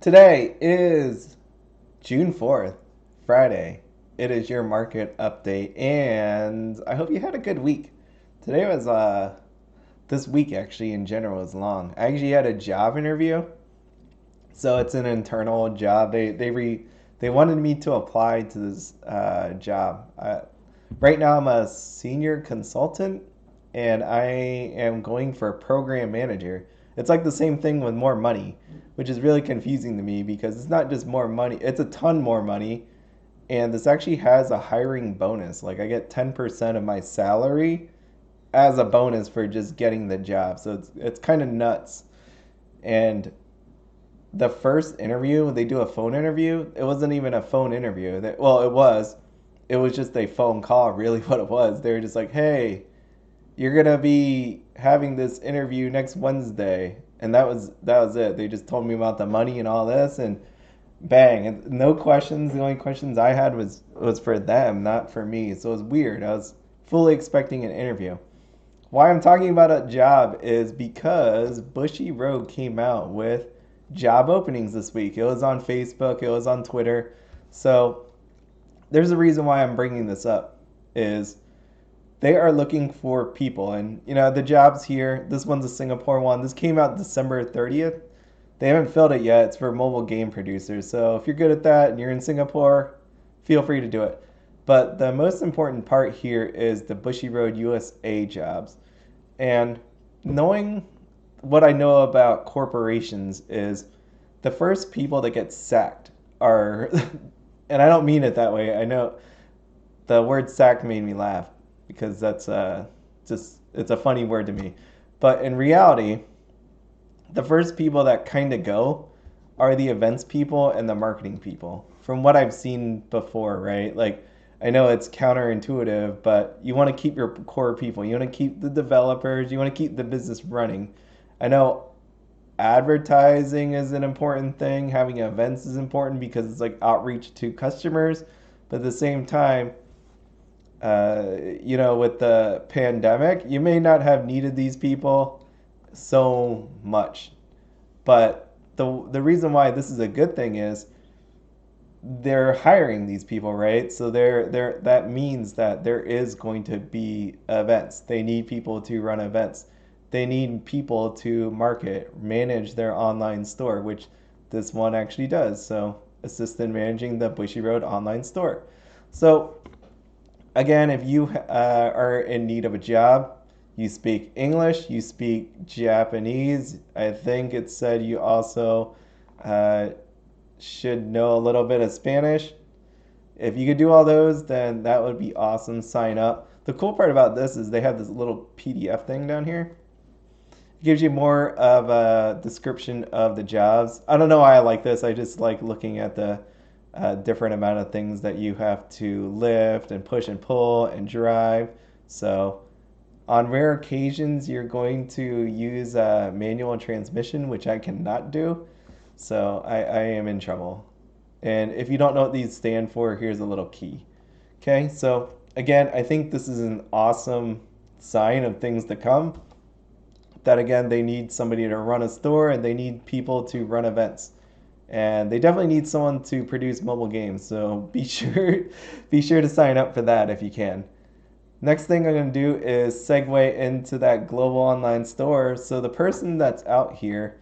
Today is June 4th, Friday. It is your market update, and I hope you had a good week. Today was, this week actually in general was long. I actually had a job interview, so it's an internal job. They wanted me to apply to this job. Right now, I'm a senior consultant, and I am going for program manager. It's like the same thing with more money, which is really confusing to me because it's not just more money; it's a ton more money, and this actually has a hiring bonus. Like I get 10% of my salary as a bonus for just getting the job. So it's kind of nuts. And the first interview, they do a phone interview. It wasn't even a phone interview. Well, it was. It was just a phone call, really, what it was. They were just like, hey, you're going to be having this interview next Wednesday. And that was it. They just told me about the money and all this, and bang. And no questions. The only questions I had was for them, not for me. So it was weird. I was fully expecting an interview. Why I'm talking about a job is because Bushiroad came out with job openings this week. It was on Facebook, it was on Twitter. So there's a reason why I'm bringing this up is they are looking for people, and the jobs here. This one's a Singapore one. This came out December 30th. They haven't filled it yet. It's for mobile game producers. So if you're good at that and you're in Singapore, feel free to do it. But the most important part here is the Bushiroad USA jobs. And knowing what I know about corporations is the first people that get sacked are, and I don't mean it that way. I know the word sacked made me laugh because that's just, it's a funny word to me. But in reality, the first people that kind of go are the events people and the marketing people. From what I've seen before, right? Like, I know it's counterintuitive, but you want to keep your core people. You want to keep the developers. You want to keep the business running. I know advertising is an important thing. Having events is important because it's like outreach to customers. But at the same time, with the pandemic, you may not have needed these people so much. But the reason why this is a good thing is they're hiring these people, right? So they're that means that there is going to be events. They need people to run events. They need people to market, manage their online store, which this one actually does. So assist in managing the Bushiroad online store. So again, if you are in need of a job, you speak English, you speak Japanese. I think it said you also uh, should know a little bit of Spanish. If you could do all those, then that would be awesome. Sign up. The cool part about this is they have this little PDF thing down here. It gives you more of a description of the jobs. I don't know why I like this. I just like looking at the different amount of things that you have to lift and push and pull and drive. So on rare occasions, you're going to use a manual transmission, which I cannot do. So I am in trouble. And if you don't know what these stand for, here's a little key. Okay, so again, I think this is an awesome sign of things to come. That again, they need somebody to run a store and they need people to run events. And they definitely need someone to produce mobile games. So be sure to sign up for that if you can. Next thing I'm going to do is segue into that global online store. So the person that's out here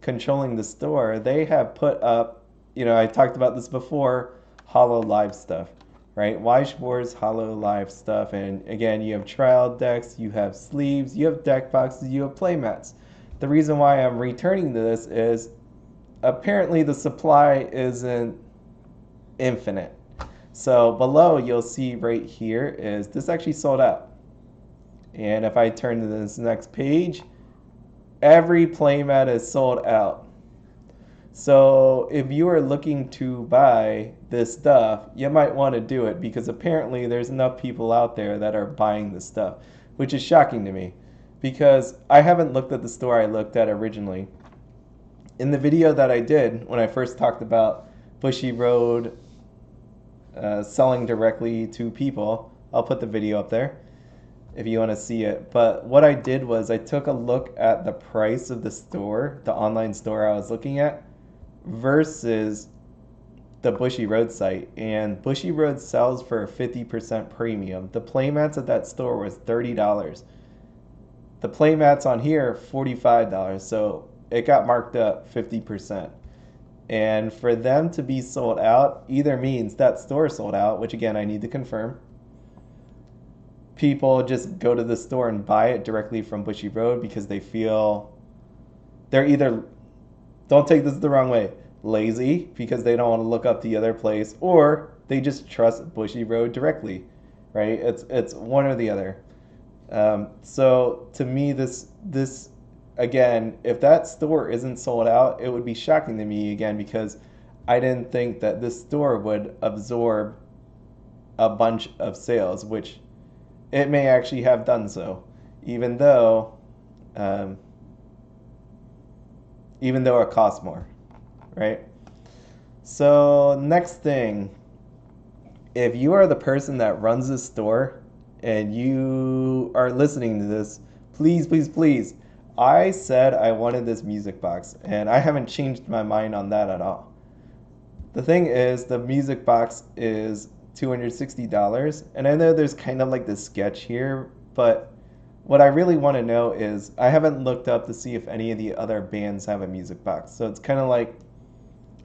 controlling the store, they have put up, I talked about this before, Hololive stuff, right? Weiss Schwarz Hololive stuff. And again, you have trial decks, you have sleeves, you have deck boxes, you have playmats. The reason why I'm returning to this is apparently the supply isn't infinite. So below you'll see right here is this actually sold out. And if I turn to this next page, every playmat is sold out. So if you are looking to buy this stuff, you might want to do it because apparently there's enough people out there that are buying this stuff, which is shocking to me because I haven't looked at the store I looked at originally. In the video that I did when I first talked about Bushiroad selling directly to people, I'll put the video up there if you want to see it. But what I did was I took a look at the price of the store, the online store I was looking at. versus the Bushiroad site, and Bushiroad sells for a 50% premium. The playmats at that store was $30. The playmats on here $45, so it got marked up 50%. And for them to be sold out either means that store sold out, which again I need to confirm. People just go to the store and buy it directly from Bushiroad because they feel they're either, don't take this the wrong way, lazy because they don't want to look up the other place, or they just trust Bushiroad directly, right? It's one or the other. So to me, this again, if that store isn't sold out, it would be shocking to me again because I didn't think that this store would absorb a bunch of sales, which it may actually have done so, even though um, even though it costs more, right? So next thing, if you are the person that runs this store and you are listening to this, please, please, please, I said I wanted this music box, and I haven't changed my mind on that at all. The thing is, the music box is $260, and I know there's kind of like this sketch here, but what I really want to know is I haven't looked up to see if any of the other bands have a music box. So it's kind of like,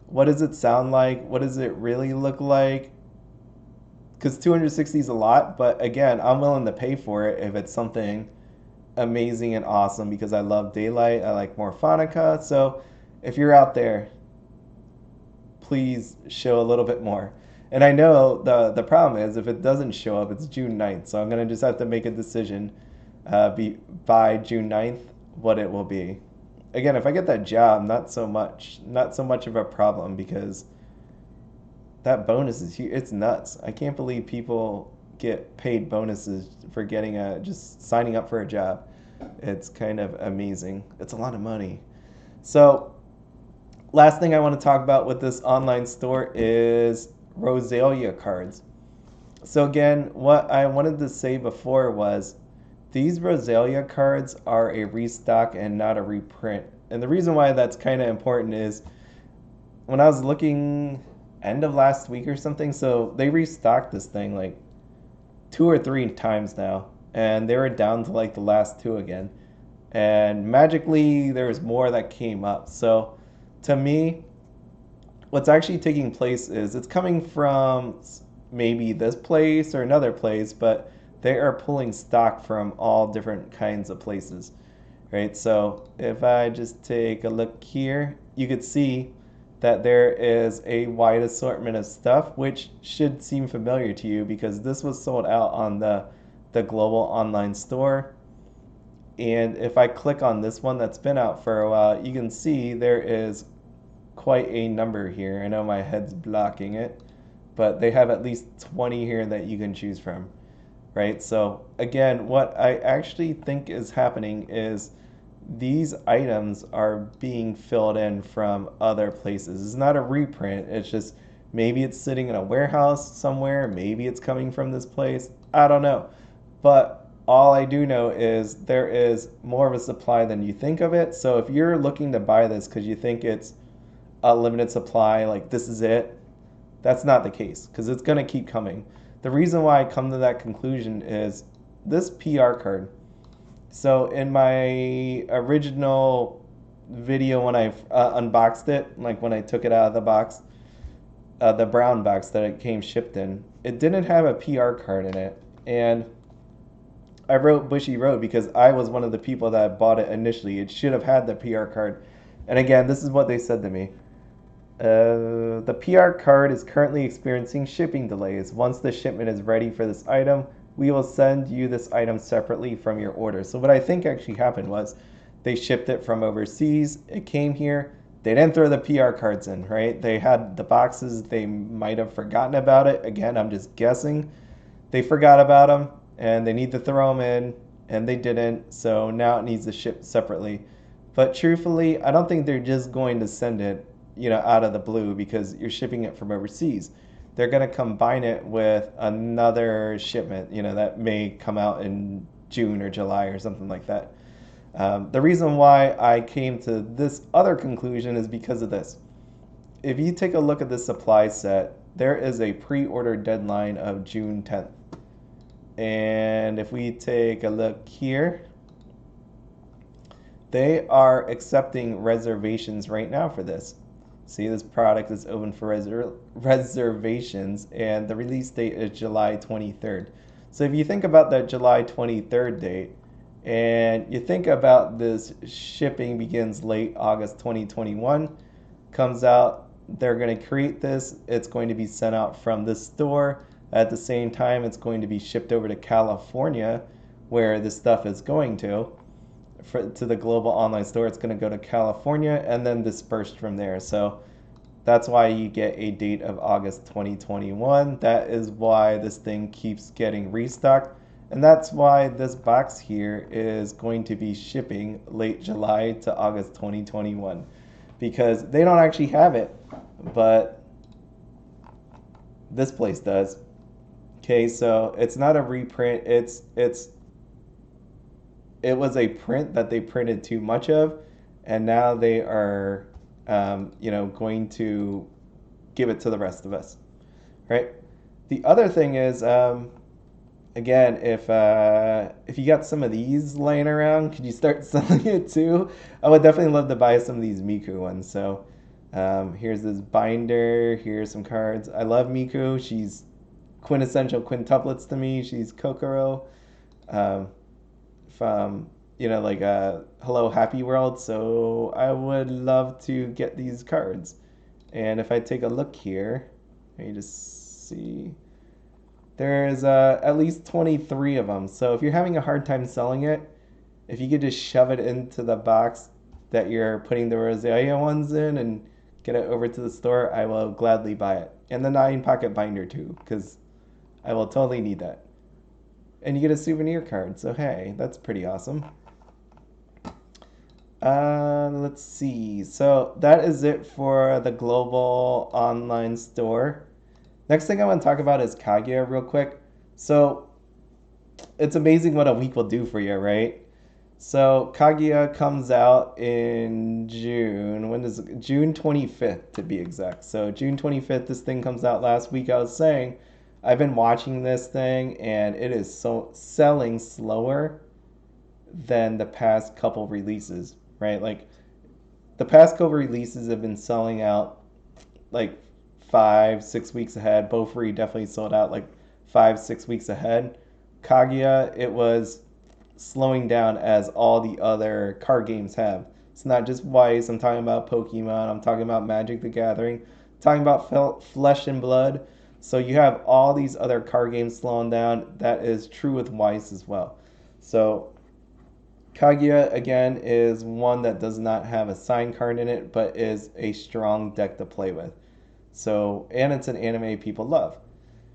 what does it sound like? What does it really look like? Because 260 is a lot, but again, I'm willing to pay for it if it's something amazing and awesome because I love Daylight, I like Morfonica. So if you're out there, please show a little bit more. And I know the problem is if it doesn't show up, it's June 9th. So I'm going to just have to make a decision by June 9th what it will be. Again, if I get that job, not so much of a problem because that bonus is huge. It's nuts. I can't believe people get paid bonuses for getting just signing up for a job. It's kind of amazing. It's a lot of money. So last thing I want to talk about with this online store is Roselia cards. So again, what I wanted to say before was these Roselia cards are a restock and not a reprint. And the reason why that's kind of important is when I was looking end of last week or something, so they restocked this thing like 2 or 3 times now, and they were down to like the last two again. And magically, there was more that came up. So to me, what's actually taking place is it's coming from maybe this place or another place, but they are pulling stock from all different kinds of places, right? So if I just take a look here, you could see that there is a wide assortment of stuff, which should seem familiar to you because this was sold out on the global online store. And if I click on this one that's been out for a while, you can see there is quite a number here. I know my head's blocking it, but they have at least 20 here that you can choose from, right? So again, what I actually think is happening is these items are being filled in from other places. It's not a reprint. It's just maybe it's sitting in a warehouse somewhere. Maybe it's coming from this place. I don't know. But all I do know is there is more of a supply than you think of it. So if you're looking to buy this because you think it's a limited supply, like this is it, that's not the case because it's going to keep coming. The reason why I come to that conclusion is this PR card. So in my original video when I unboxed it, like when I took it out of the box, the brown box that it came shipped in, it didn't have a PR card in it. And I wrote Bushiroad because I was one of the people that bought it initially. It should have had the PR card. And again, this is what they said to me. The PR card is currently experiencing shipping delays. Once the shipment is ready for this item, we will send you this item separately from your order. So what I think actually happened was they shipped it from overseas. It came here. They didn't throw the PR cards in, right? They had the boxes. They might have forgotten about it. Again, I'm just guessing. They forgot about them and they need to throw them in and they didn't. So now it needs to ship separately. But truthfully, I don't think they're just going to send it, out of the blue because you're shipping it from overseas. They're going to combine it with another shipment, that may come out in June or July or something like that. The reason why I came to this other conclusion is because of this. if you take a look at the supply set, there is a pre-order deadline of June 10th. And if we take a look here, they are accepting reservations right now for this. See, this product is open for reservations, and the release date is July 23rd. So if you think about that July 23rd date, and you think about this shipping begins late August 2021, comes out, they're going to create this, it's going to be sent out from this store. At the same time, it's going to be shipped over to California, where this stuff is going to the global online store. It's going to go to California and then dispersed from there. So that's why you get a date of August 2021. That is why this thing keeps getting restocked. And that's why this box here is going to be shipping late July to August 2021. Because they don't actually have it, but this place does. Okay, so it's not a reprint. It was a print that they printed too much of, and now they are, going to give it to the rest of us, right? The other thing is, again, if you got some of these laying around, could you start selling it too? I would definitely love to buy some of these Miku ones. So here's this binder. Here's some cards. I love Miku. She's quintessential quintuplets to me. She's Kokoro. From Hello Happy World. So I would love to get these cards. And if I take a look here, let me just see. There's at least 23 of them. So if you're having a hard time selling it, if you could just shove it into the box that you're putting the Roselia ones in and get it over to the store, I will gladly buy it. And the 9-pocket binder too, because I will totally need that. And you get a souvenir card, so hey, that's pretty awesome. Let's see. So that is it for the global online store. Next thing I want to talk about is Kaguya real quick. So it's amazing what a week will do for you, right? So Kaguya comes out in June. When is it? June 25th to be exact. So June 25th, this thing comes out last week. I was saying I've been watching this thing and it is so selling slower than the past couple releases, right? Like the past couple releases have been selling out like 5-6 weeks ahead. Bofuri definitely sold out like 5-6 weeks ahead. Kaguya, it was slowing down as all the other card games have. It's not just Weiss. I'm talking about Pokemon. I'm talking about Magic the Gathering. I'm talking about Flesh and Blood. So you have all these other card games slowing down. That is true with Weiss as well. So Kaguya, again, is one that does not have a sign card in it, but is a strong deck to play with. So, and it's an anime people love.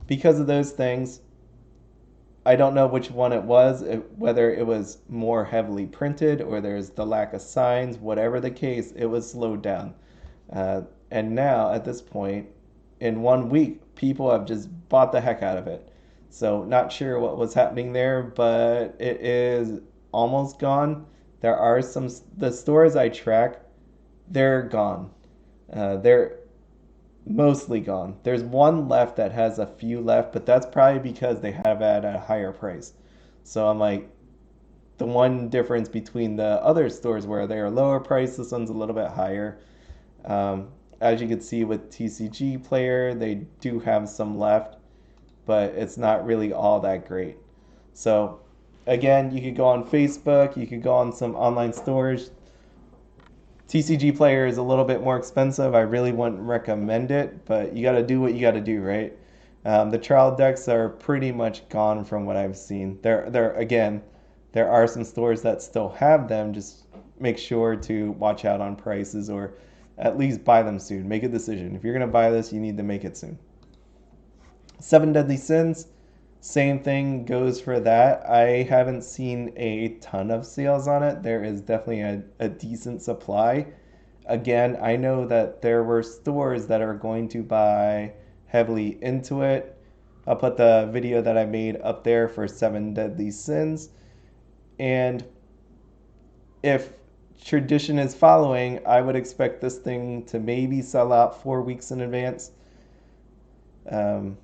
Because of those things, I don't know which one it was, whether it was more heavily printed or there's the lack of signs, whatever the case, it was slowed down. And now, at this point, in 1 week, people have just bought the heck out of it. So, not sure what was happening there, but it is almost gone. There are the stores I track, they're gone. They're mostly gone. There's one left that has a few left, but that's probably because they have it at a higher price. So I'm like, the one difference between the other stores where they are lower price, this one's a little bit higher. As you can see with TCG Player, they do have some left, but it's not really all that great. So again, you could go on Facebook, you could go on some online stores. TCG Player is a little bit more expensive. I really wouldn't recommend it, but you got to do what you got to do, right? The trial decks are pretty much gone from what I've seen. There are some stores that still have them. Just make sure to watch out on prices or at least buy them soon. Make a decision. If you're going to buy this, you need to make it soon. 7 Deadly Sins, same thing goes for that. I haven't seen a ton of sales on it. There is definitely a decent supply. Again, I know that there were stores that are going to buy heavily into it. I'll put the video that I made up there for 7 Deadly Sins. And if tradition is following, I would expect this thing to maybe sell out 4 weeks in advance. Um,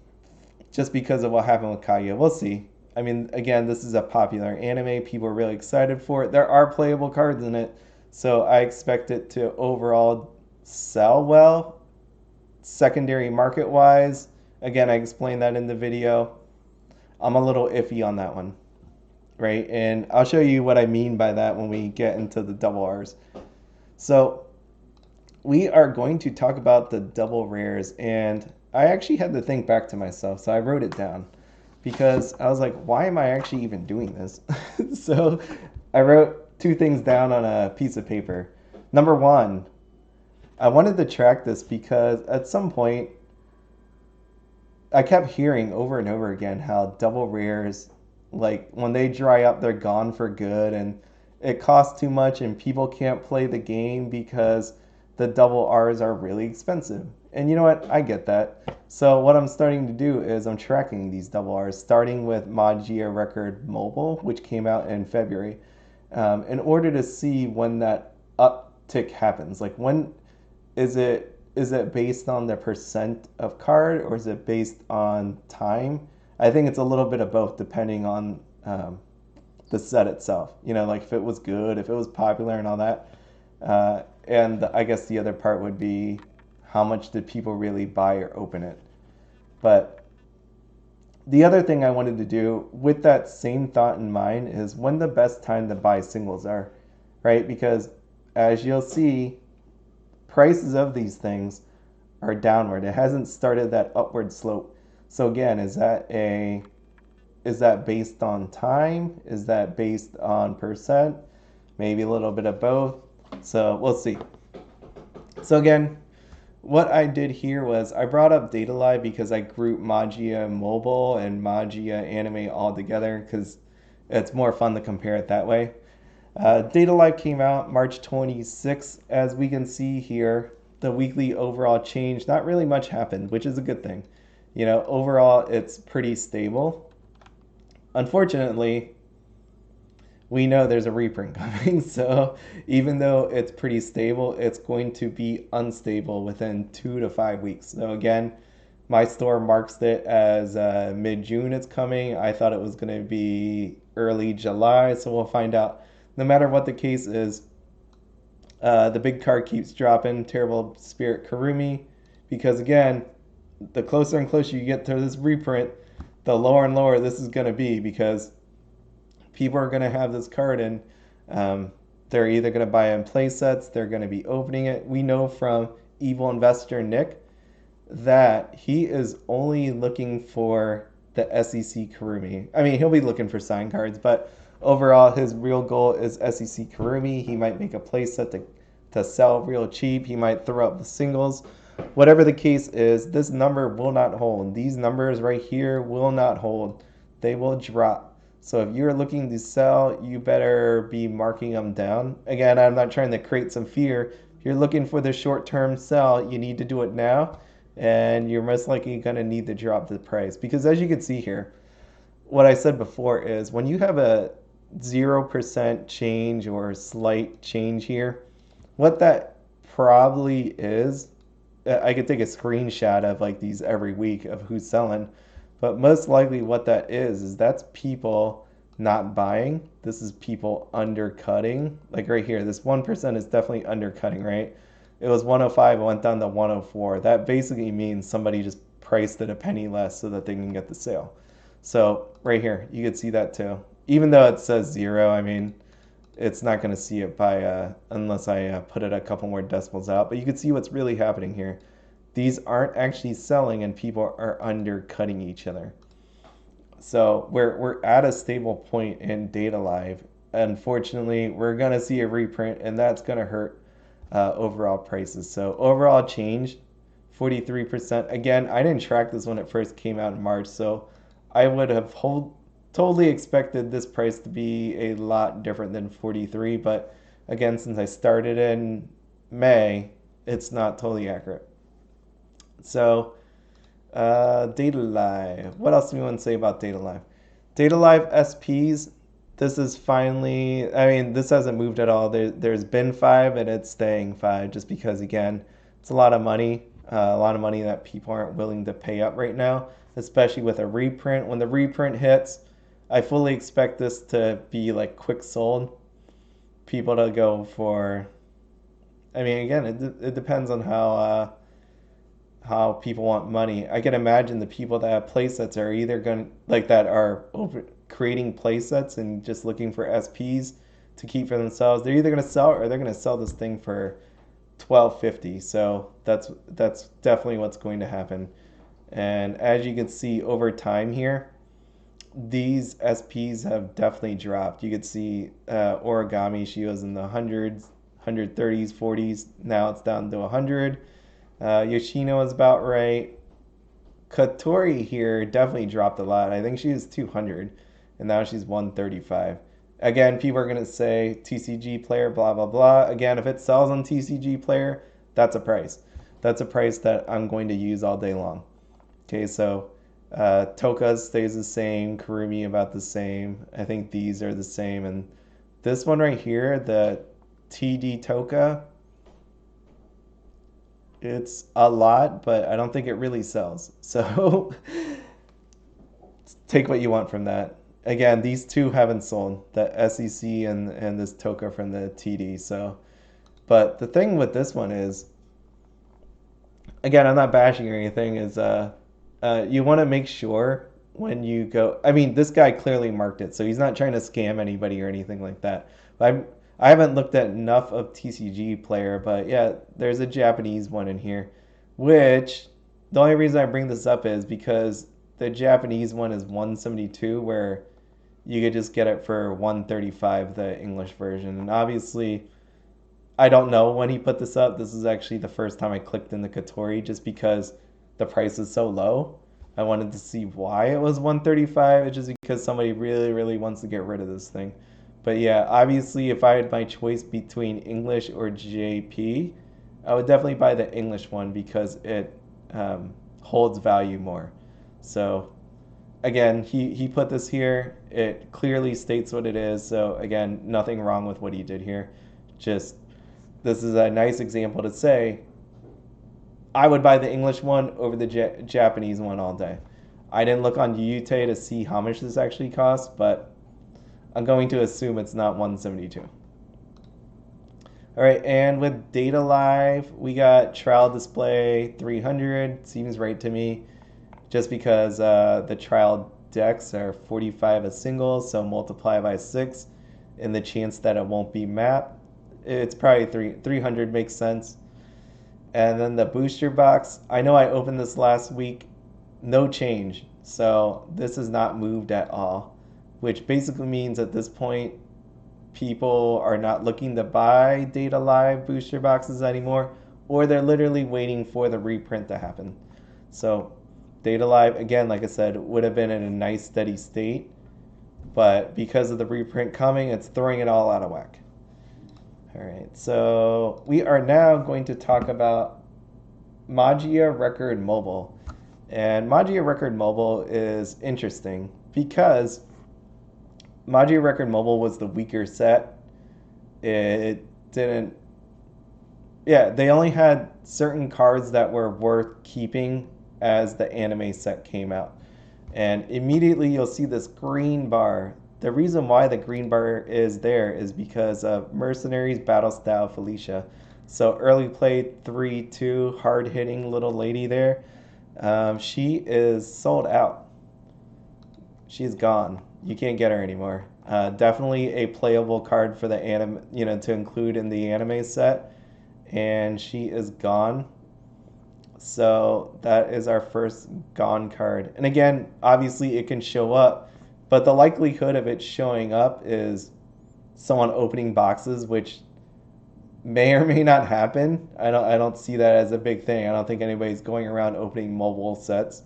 just because of what happened with Kaguya. We'll see. I mean, again, this is a popular anime. People are really excited for it. There are playable cards in it, so I expect it to overall sell well. Secondary market wise, again, I explained that in the video. I'm a little iffy on that one, right? And I'll show you what I mean by that when we get into the double R's. So we are going to talk about the double rares, and I actually had to think back to myself, so I wrote it down because I was like, why am I actually even doing this? So I wrote two things down on a piece of paper. Number one, I wanted to track this because at some point I kept hearing over and over again how double rares, like when they dry up, they're gone for good, and it costs too much, and people can't play the game because the double R's are really expensive. And you know what? I get that. So what I'm starting to do is I'm tracking these double R's, starting with Magia Record Mobile, which came out in February, in order to see when that uptick happens. Like when is it based on the percent of card or is it based on time? I think it's a little bit of both depending on the set itself. You know, like if it was good, if it was popular and all that. And I guess the other part would be how much did people really buy or open it. But the other thing I wanted to do with that same thought in mind is when the best time to buy singles are, right? Because as you'll see, prices of these things are downward. It hasn't started that upward slope. So again, is that based on time? Is that based on percent? Maybe a little bit of both. So we'll see. So again, what I did here was I brought up Datalive because I grouped Magia Mobile and Magia Anime all together because it's more fun to compare it that way. Datalive came out March 26th. As we can see here, the weekly overall change, not really much happened, which is a good thing. You know, overall, it's pretty stable. Unfortunately, we know there's a reprint coming, so even though it's pretty stable, it's going to be unstable within 2 to 5 weeks. So again, my store marks it as mid-June it's coming. I thought it was going to be early July, so we'll find out. No matter what the case is, the big card keeps dropping, Terrible Spirit Kurumi, because again, the closer and closer you get to this reprint, the lower and lower this is going to be because people are going to have this card and they're either going to buy it in play sets, they're going to be opening it. We know from Evil Investor Nick that he is only looking for the SEC Kurumi. I mean, he'll be looking for signed cards, but overall, his real goal is SEC Kurumi. He might make a playset to sell real cheap. He might throw up the singles. Whatever the case is, this number will not hold. These numbers right here will not hold. They will drop. So if you're looking to sell, you better be marking them down. Again, I'm not trying to create some fear. If you're looking for the short-term sell, you need to do it now. And you're most likely going to need to drop the price. Because as you can see here, what I said before is when you have a 0% change or slight change here, what that probably is, I could take a screenshot of like these every week of who's selling, but most likely what that is that's people not buying. This is people undercutting. Like right here, this 1% is definitely undercutting, right? It was 105, it went down to 104. That basically means somebody just priced it a penny less so that they can get the sale. So right here, you could see that too. Even though it says 0, I mean, it's not going to see it by unless I put it a couple more decimals out. But you can see what's really happening here. These aren't actually selling, and people are undercutting each other. So we're at a stable point in Datalive. Unfortunately, we're going to see a reprint, and that's going to hurt overall prices. So overall change, 43%. Again, I didn't track this when it first came out in March, so I would have totally expected this price to be a lot different than 43, but again, since I started in May, it's not totally accurate. So, Datalive. What else do we want to say about Datalive? Datalive SPs, this is finally, I mean, this hasn't moved at all. There's been 5 and it's staying 5 just because, again, it's a lot of money that people aren't willing to pay up right now, especially with a reprint. When the reprint hits, I fully expect this to be like quick sold. People to go for, I mean, again, it depends on how people want money. I can imagine the people that have play sets are either going like that are creating play sets and just looking for SPs to keep for themselves. They're either going to sell or they're going to sell this thing for 1250. So that's definitely what's going to happen. And as you can see over time here, these SPs have definitely dropped. You could see Origami, she was in the hundreds, 130s, 40s. Now it's down to 100. Yoshino is about right. Katori here definitely dropped a lot. I think she was 200, and now she's 135. Again, people are going to say TCG player, blah, blah, blah. Again, if it sells on TCG player, that's a price. That's a price that I'm going to use all day long. Okay, so Toka stays the same, Kurumi about the same. I think these are the same. And this one right here, the TD Toka, it's a lot, but I don't think it really sells. So take what you want from that. Again, these two haven't sold, the SEC and this Toka from the TD. So, but the thing with this one is, again, I'm not bashing or anything, is you want to make sure when you go. I mean, this guy clearly marked it, so he's not trying to scam anybody or anything like that. I haven't looked at enough of TCG player, but yeah, there's a Japanese one in here, which the only reason I bring this up is because the Japanese one is 172, where you could just get it for 135, the English version. And obviously, I don't know when he put this up. This is actually the first time I clicked in the Katori just because the price is so low. I wanted to see why it was 135. It's just because somebody really, really wants to get rid of this thing. But yeah, obviously, if I had my choice between English or JP, I would definitely buy the English one because it holds value more. So again, he put this here. It clearly states what it is. So again, nothing wrong with what he did here. Just this is a nice example to say I would buy the English one over the Japanese one all day. I didn't look on Yute to see how much this actually costs, but I'm going to assume it's not 172. All right, and with Data Live, we got trial display 300. Seems right to me, just because the trial decks are 45 a single, so multiply by 6, and the chance that it won't be mapped, it's probably 300 makes sense. And then the booster box, I know I opened this last week, no change, so this has not moved at all, which basically means at this point people are not looking to buy Data Live booster boxes anymore, or they're literally waiting for the reprint to happen. So Data Live, again, like I said, would have been in a nice steady state, but because of the reprint coming, it's throwing it all out of whack. All right, so we are now going to talk about Magia Record Mobile. And Magia Record Mobile is interesting because Magia Record Mobile was the weaker set. It didn't, yeah, they only had certain cards that were worth keeping as the anime set came out. And immediately you'll see this green bar. The reason why the green bar is there is because of Mercenaries Battle Style Felicia. So early play 3-2, hard hitting little lady there. She is sold out. She's gone. You can't get her anymore. Definitely a playable card for the anime, to include in the anime set. And she is gone. So that is our first gone card. And again, obviously it can show up, but the likelihood of it showing up is someone opening boxes, which may or may not happen. I don't see that as a big thing. I don't think anybody's going around opening mobile sets.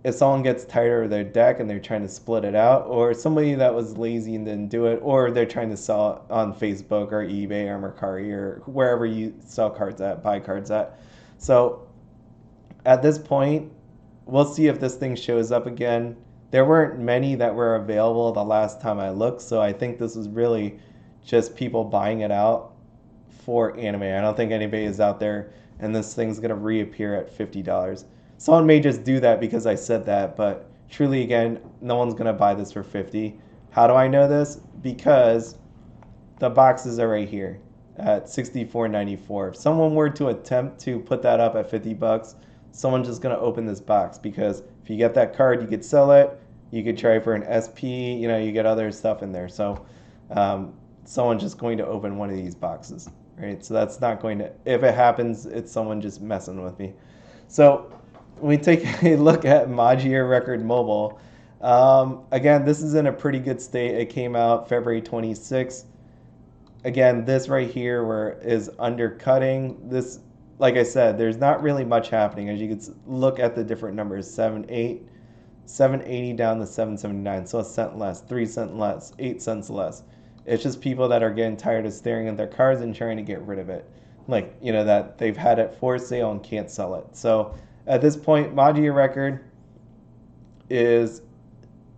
If someone gets tired of their deck and they're trying to split it out, or somebody that was lazy and didn't do it, or they're trying to sell it on Facebook or eBay or Mercari or wherever you sell cards at, buy cards at. So at this point, we'll see if this thing shows up again. there weren't many that were available the last time I looked, so I think this is really just people buying it out for anime. I don't think anybody is out there and this thing's gonna reappear at $50. Someone may just do that because I said that, but truly again, no one's gonna buy this for 50. How do I know this? Because the boxes are right here at 64.94. If someone were to attempt to put that up at 50 bucks, someone's just gonna open this box because if you get that card, you could sell it. You could try for an SP. You know, you get other stuff in there. So someone's just going to open one of these boxes, right? So that's not going to. If it happens, it's someone just messing with me. So when we take a look at Magia Record Mobile, again, this is in a pretty good state. It came out February 26th. Again, this right here where is undercutting this. Like I said, there's not really much happening. As you can look at the different numbers, 780 down to 779, so a cent less, 3 cents less, 8 cents less. It's just people that are getting tired of staring at their cards and trying to get rid of it. Like, you know, that they've had it for sale and can't sell it. So at this point, Magia Record is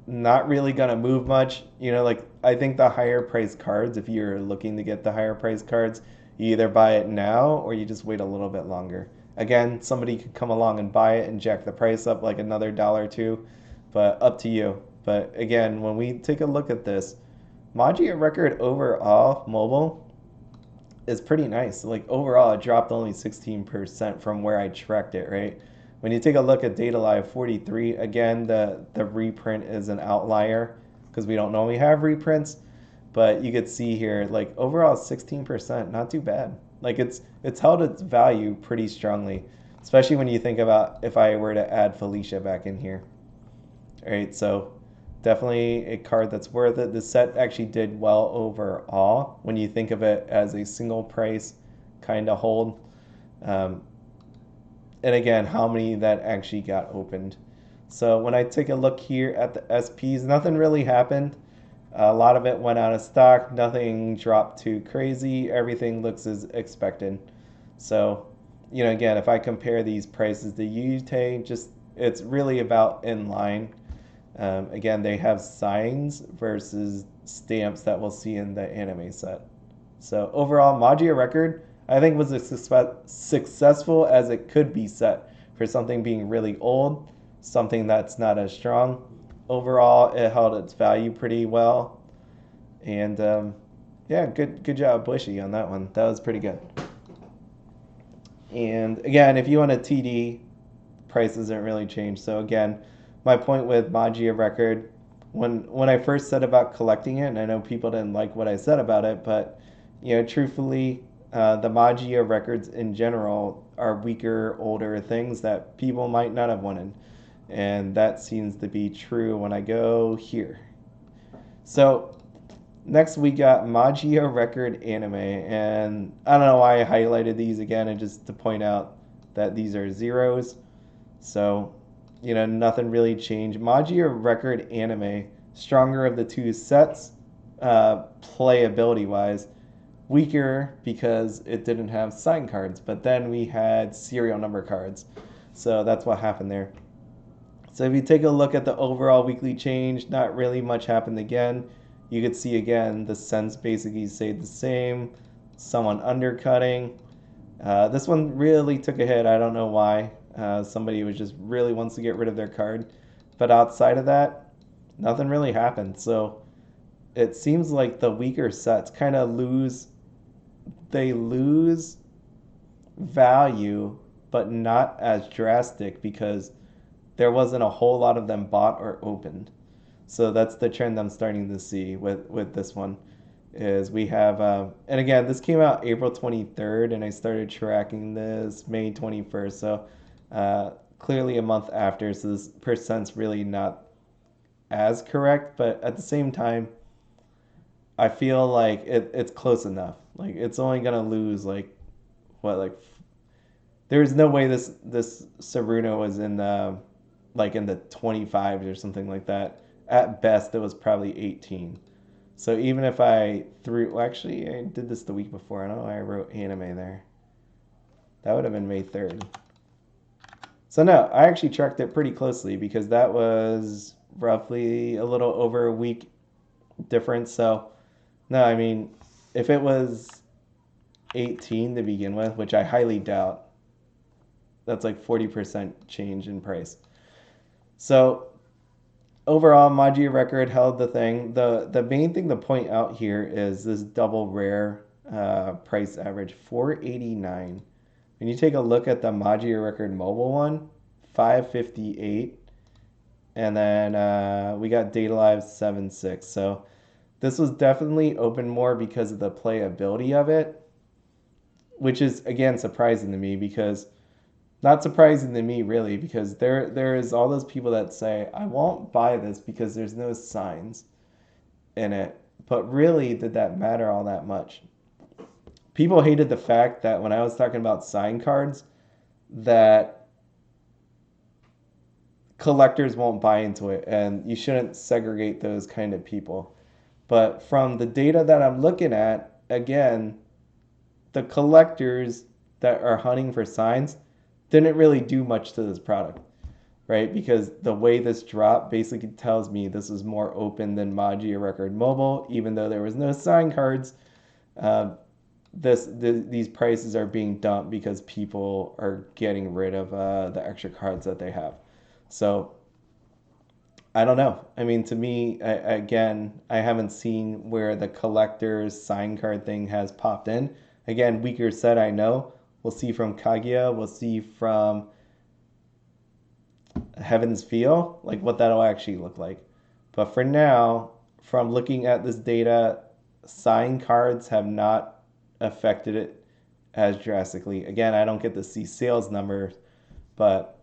not really going to move much. You know, like I think the higher priced cards, if you're looking to get the higher priced cards, you either buy it now or you just wait a little bit longer. Again, somebody could come along and buy it and jack the price up like another dollar or two, but up to you. But again, when we take a look at this, Magia Record overall mobile is pretty nice. Like overall, it dropped only 16% from where I tracked it, right? When you take a look at Data Live 43, again, the reprint is an outlier because we don't normally have reprints. But you could see here, like overall 16%, not too bad. Like it's held its value pretty strongly, especially when you think about if I were to add Felicia back in here. All right, so definitely a card that's worth it. The set actually did well overall when you think of it as a single price kind of hold. Um, and again, how many that actually got opened. So when I take a look here at the SPs, nothing really happened. A lot of it went out of stock. Nothing dropped too crazy. Everything looks as expected. So, you know, again, if I compare these prices to Yute, just it's really about in line. Again, they have signs versus stamps that we'll see in the anime set. So overall, Magia Record, I think was as successful as it could be set for something being really old, something that's not as strong. Overall, it held its value pretty well, and yeah, good job, Bushy, on that one. That was pretty good. And again, if you want a TD, prices didn't really change. So again, my point with Magia Record, when I first said about collecting it, and I know people didn't like what I said about it, but you know, truthfully, the Magia records in general are weaker, older things that people might not have wanted, and that seems to be true when I go here. So next we got Magia Record Anime, and I don't know why I highlighted these again, and just to point out that these are zeros. So, you know, nothing really changed. Magia Record Anime, stronger of the two sets, playability wise. Weaker because it didn't have sign cards, but then we had serial number cards. So that's what happened there. So if you take a look at the overall weekly change, not really much happened again. You could see again the cents basically stayed the same. Someone undercutting. This one really took a hit. I don't know why. Somebody was just really wants to get rid of their card. But outside of that, nothing really happened. So it seems like the weaker sets kind of lose value, but not as drastic because there wasn't a whole lot of them bought or opened. So that's the trend I'm starting to see with this one. Is we have, and again, this came out April 23rd, and I started tracking this May 21st. So clearly a month after, so this percent's really not as correct, but at the same time, I feel like it's close enough. Like it's only gonna lose like what like there's no way this Saruno was in the like in the 25s or something like that. At best, it was probably 18. So even if I threw, well, actually, I did this the week before. I don't know why I wrote anime there. That would have been May 3rd. So no, I actually tracked it pretty closely because that was roughly a little over a week difference. So, no, I mean, if it was 18 to begin with, which I highly doubt, that's like 40% change in price. So, overall, Magia record held the thing. The main thing to point out here is this double rare price average, 489. When you take a look at the Magia record mobile one, 558, and then we got Data Live 76. So this was definitely open more because of the playability of it, which is again surprising to me because not surprising to me really because there is all those people that say I won't buy this because there's no signs in it. But really, did that matter all that much? People hated the fact that when I was talking about sign cards, that collectors won't buy into it, and you shouldn't segregate those kind of people. But from the data that I'm looking at, again, the collectors that are hunting for signs didn't really do much to this product, right? Because the way this dropped basically tells me this is more open than Magia Record Mobile, even though there was no sign cards. These prices are being dumped because people are getting rid of the extra cards that they have. So I don't know. I mean, to me, I haven't seen where the collector's sign card thing has popped in. Again, weaker set, I know. We'll see from Kaguya. We'll see from Heaven's Feel, like what that'll actually look like. But for now, from looking at this data, sign cards have not affected it as drastically. Again, I don't get to see sales numbers, but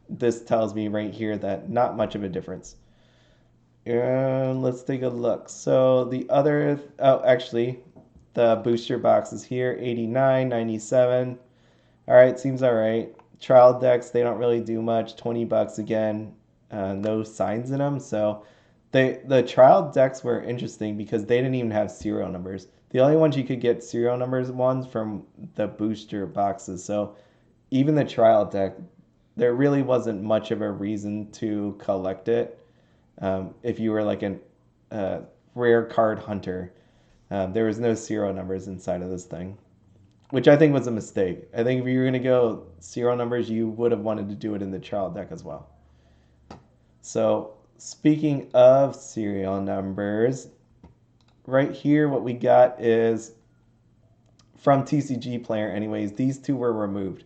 this tells me right here that not much of a difference. And let's take a look. So the other, oh, actually, the booster box is here, 89, 97. All right, seems all right. Trial decks, they don't really do much. $20 again. No signs in them. So the trial decks were interesting because they didn't even have serial numbers. The only ones you could get serial numbers ones from the booster boxes. So even the trial deck, there really wasn't much of a reason to collect it. If you were like a rare card hunter, there was no serial numbers inside of this thing, which I think was a mistake. I think if you were going to go serial numbers, you would have wanted to do it in the trial deck as well. So speaking of serial numbers, right here what we got is from TCG Player anyways, these two were removed.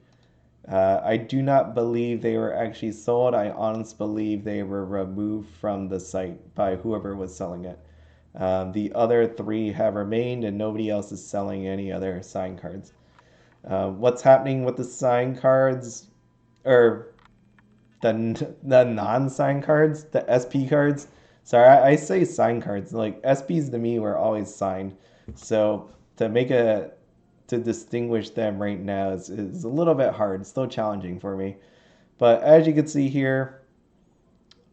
I do not believe they were actually sold. I honestly believe they were removed from the site by whoever was selling it. The other three have remained and nobody else is selling any other sign cards. What's happening with the sign cards, or the non-sign cards, the SP cards? Sorry, I say sign cards. Like SPs to me were always signed. So to distinguish them right now is a little bit hard. It's still challenging for me. But as you can see here,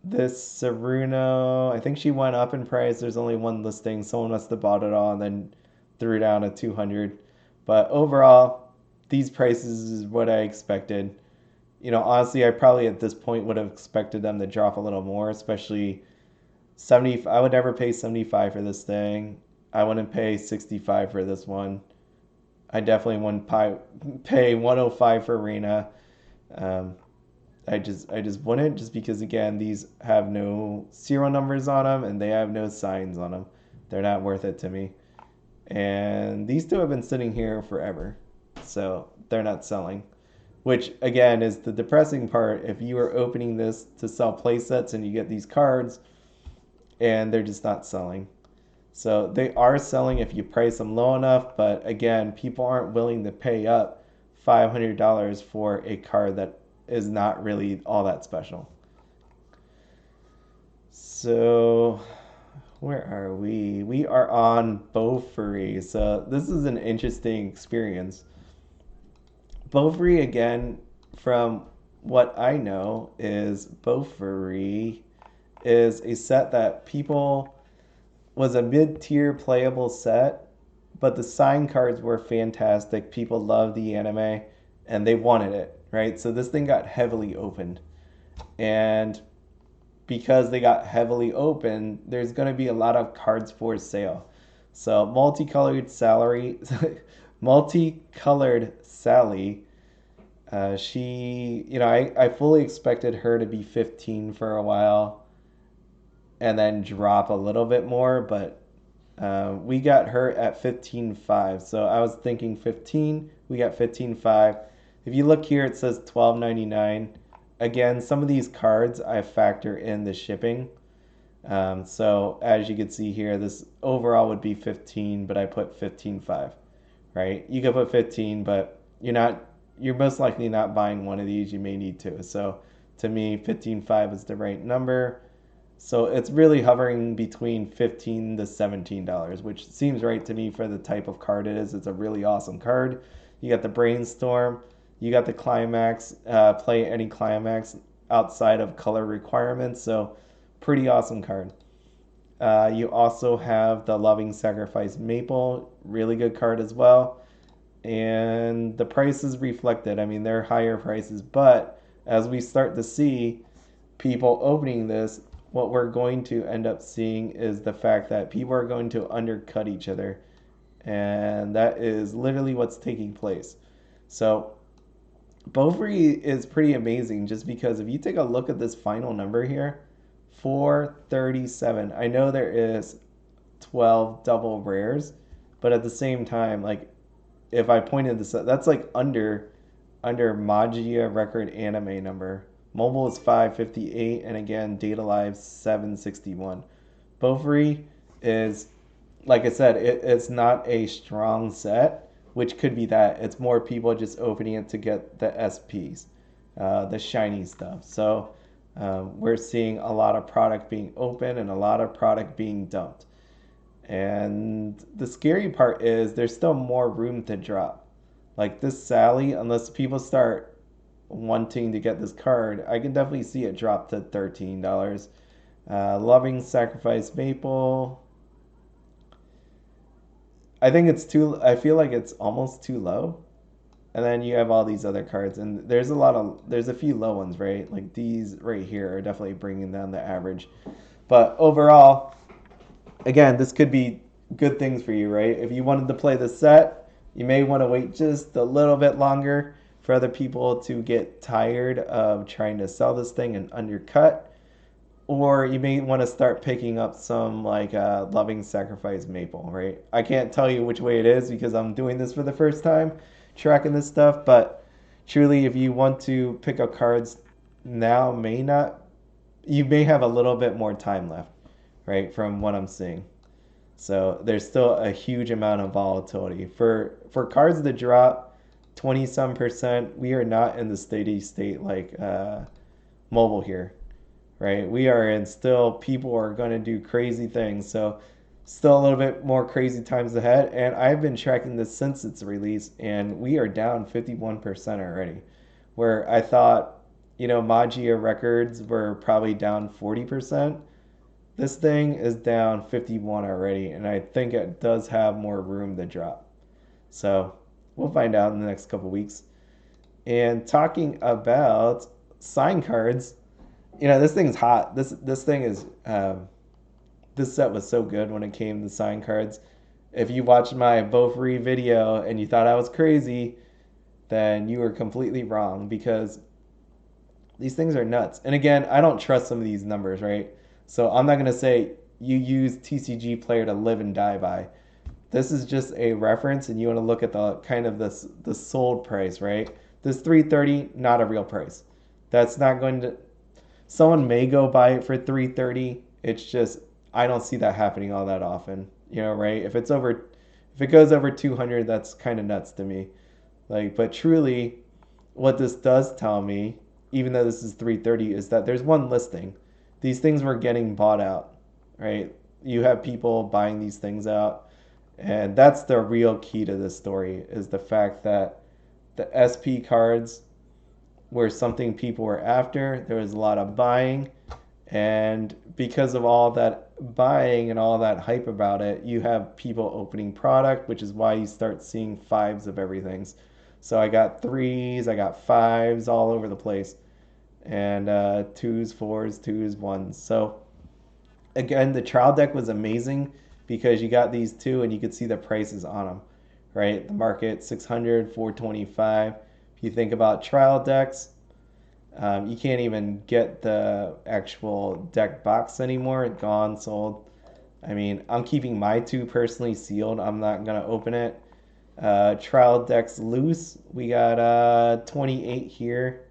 this Saruno, I think she went up in price. There's only one listing. Someone must have bought it all and then threw down at 200. But overall, these prices is what I expected. You know, honestly, I probably at this point would have expected them to drop a little more, especially 70. I would never pay 75 for this thing. I wouldn't pay 65 for this one. I definitely wouldn't pay 105 for Arena. I just wouldn't, just because again these have no serial numbers on them and they have no signs on them. They're not worth it to me. And these two have been sitting here forever, so they're not selling. Which again is the depressing part. If you are opening this to sell playsets and you get these cards, and they're just not selling. So they are selling if you price them low enough, but again, people aren't willing to pay up $500 for a card that is not really all that special. So where are we? We are on Bofuri. So this is an interesting experience. Bofuri, again, from what I know, is Bofuri is a set that people was a mid-tier playable set, but the sign cards were fantastic. People loved the anime and they wanted it, right? So this thing got heavily opened. And because they got heavily open, there's going to be a lot of cards for sale. So multicolored Sally, she, I fully expected her to be 15 for a while and then drop a little bit more, but we got her at 15.5. So I was thinking 15, we got 15.5. If you look here, it says 12.99. Again, some of these cards I factor in the shipping. So as you can see here, this overall would be 15, but I put 15.5, right? You could put 15, but you're most likely not buying one of these. You may need to. So to me, 15.5 is the right number. So it's really hovering between $15 to $17, which seems right to me for the type of card it is. It's a really awesome card. You got the Brainstorm, you got the Climax, play any Climax outside of color requirements. So pretty awesome card. You also have the Loving Sacrifice Maple, really good card as well. And the prices reflected. I mean, they're higher prices, but as we start to see people opening this, what we're going to end up seeing is the fact that people are going to undercut each other. And that is literally what's taking place. So Bofuri is pretty amazing just because if you take a look at this final number here, 437. I know there is 12 double rares, but at the same time, like if I pointed this out, that's like under Magia record anime number. Mobile is 558, and again, Data Live 761. Bofuri is, like I said, it's not a strong set, which could be that. It's more people just opening it to get the SPs, the shiny stuff. So we're seeing a lot of product being open and a lot of product being dumped. And the scary part is there's still more room to drop. Like this Sally, unless people start wanting to get this card, I can definitely see it drop to $13. Loving Sacrifice Maple. I feel like it's almost too low. And then you have all these other cards, and there's a few low ones, right? Like these right here are definitely bringing down the average. But overall, again, this could be good things for you, right? If you wanted to play the set, you may want to wait just a little bit longer for other people to get tired of trying to sell this thing and undercut. Or you may want to start picking up some like Loving Sacrifice Maple, right? I can't tell you which way it is because I'm doing this for the first time, tracking this stuff. But truly, if you want to pick up cards now, you may have a little bit more time left, right? From what I'm seeing. So there's still a huge amount of volatility for cards that drop 20 some percent. We are not in the steady state like mobile here, right? We are in still people are going to do crazy things. So still a little bit more crazy times ahead. And I've been tracking this since its release, and we are down 51% already. Where I thought, Magia records were probably down 40%. This thing is down 51 already, and I think it does have more room to drop. So we'll find out in the next couple weeks. And talking about sign cards, this thing's hot. This thing is this set was so good when it came to sign cards. If you watched my Bofuri video and you thought I was crazy, then you were completely wrong because these things are nuts. And again, I don't trust some of these numbers, right? So I'm not going to say you use TCG Player to live and die by. This is just a reference, and you want to look at the kind of the sold price, right? This 330, not a real price. That's not going to. Someone may go buy it for 330. It's just I don't see that happening all that often, right? If it goes over 200, that's kind of nuts to me. Like, but truly, what this does tell me, even though this is 330, is that there's one listing. These things were getting bought out, right? You have people buying these things out. And that's the real key to this story is the fact that the SP cards were something people were after. There was a lot of buying. And because of all that buying and all that hype about it, you have people opening product, which is why you start seeing fives of everything. So I got threes, I got fives all over the place. and twos, fours, twos, ones. So again, the trial deck was amazing because you got these two and you could see the prices on them, right? The market 600, 425. If you think about trial decks, you can't even get the actual deck box anymore. Gone, sold. I mean, I'm keeping my two personally sealed. I'm not gonna open it. Trial decks loose. We got 28 here.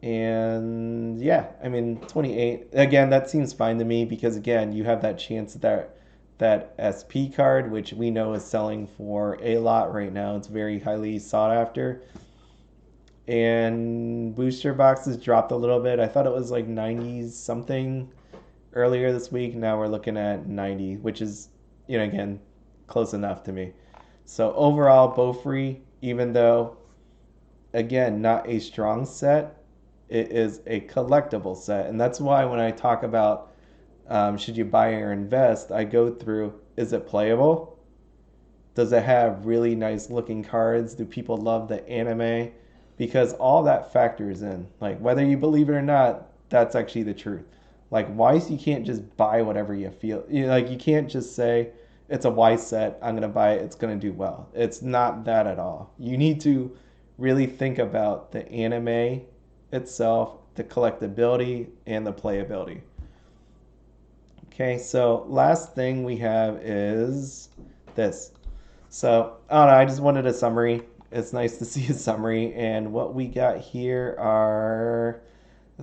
And yeah, I mean 28. Again, that seems fine to me because again, you have that chance that SP card, which we know is selling for a lot right now. It's very highly sought after. And booster boxes dropped a little bit. I thought it was like 90s something earlier this week. Now we're looking at 90, which is, again, close enough to me. So overall, Bofuri, even though, again, not a strong set, it is a collectible set. And that's why when I talk about should you buy or invest, I go through, is it playable? Does it have really nice looking cards? Do people love the anime? Because all that factors in. Like, whether you believe it or not, that's actually the truth. Like, Weiss, you can't just buy whatever you feel. Like, you can't just say, it's a Weiss set, I'm going to buy it, it's going to do well. It's not that at all. You need to really think about the anime itself, the collectability, and the playability. Okay, so last thing we have is this. So, I don't know, I just wanted a summary. It's nice to see a summary. And what we got here are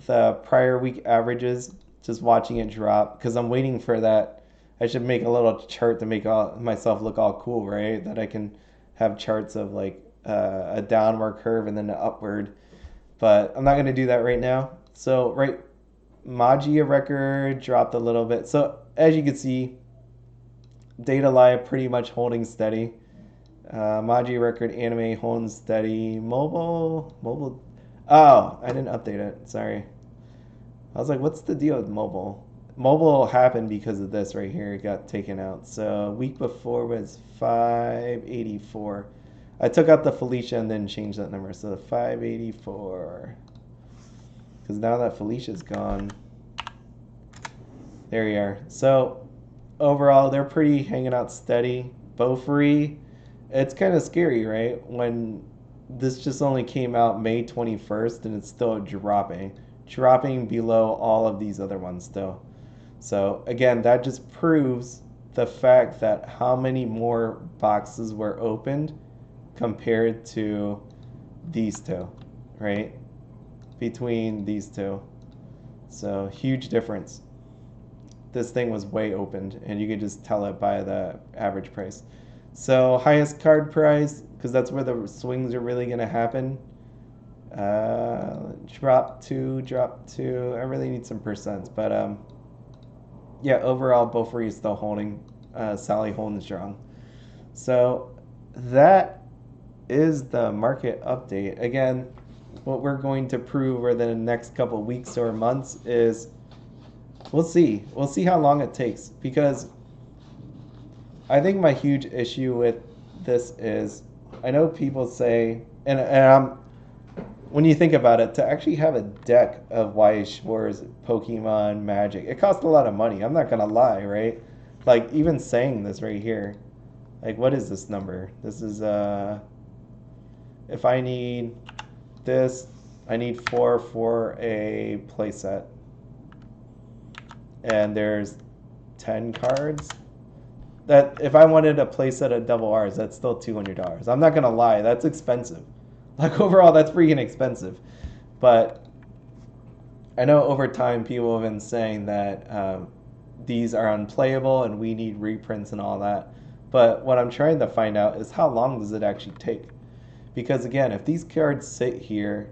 the prior week averages, just watching it drop, because I'm waiting for that. I should make a little chart to make myself look all cool, right? That I can have charts of like a downward curve and then an upward. But I'm not going to do that right now. So, right, Magia record dropped a little bit. So, as you can see, Data Live pretty much holding steady. Magia record anime holding steady. Mobile. Oh, I didn't update it. Sorry. I was like, what's the deal with mobile? Mobile happened because of this right here. It got taken out. So week before was 584. I took out the Felicia and then changed that number. So 584. Because now that Felicia's gone. There you are. So overall, they're pretty hanging out steady. Bofuri, it's kind of scary, right? When this just only came out May 21st and it's still dropping below all of these other ones still. So again, that just proves the fact that how many more boxes were opened compared to these two, right? Between these two. So huge difference. This thing was way opened and you could just tell it by the average price. So highest card price, because that's where the swings are really going to happen. Drop two. I really need some percents, but yeah, overall, Bofuri is still holding. Sally holding strong. So that is the market update. Again, what we're going to prove over the next couple weeks or months is we'll see. We'll see how long it takes, because I think my huge issue with this is I know people say, and when you think about it, to actually have a deck of Weiss Schwarz, Pokemon, Magic, it costs a lot of money. I'm not gonna lie, right? Like, even saying this right here, like, what is this number? This is if I need this, I need 4 for a playset, and there's 10 cards. That if I wanted a playset of double R's, that's still $200. I'm not gonna lie, that's expensive. Like, overall, that's freaking expensive. But I know over time people have been saying that these are unplayable and we need reprints and all that. But what I'm trying to find out is how long does it actually take? Because again, if these cards sit here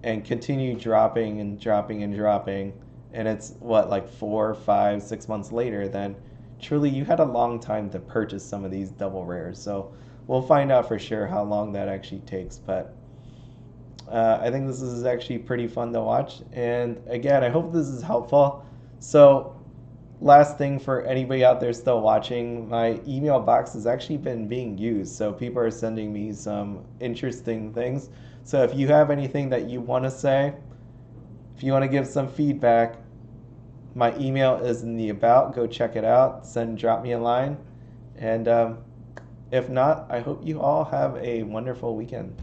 and continue dropping and dropping and dropping, and it's what, like 4, 5, 6 months later, then truly you had a long time to purchase some of these double rares. So we'll find out for sure how long that actually takes. But I think this is actually pretty fun to watch. And again, I hope this is helpful. So last thing for anybody out there still watching, my email box has actually been being used. So people are sending me some interesting things. So if you have anything that you want to say, if you want to give some feedback, my email is in the about. Go check it out. Drop me a line. And if not, I hope you all have a wonderful weekend.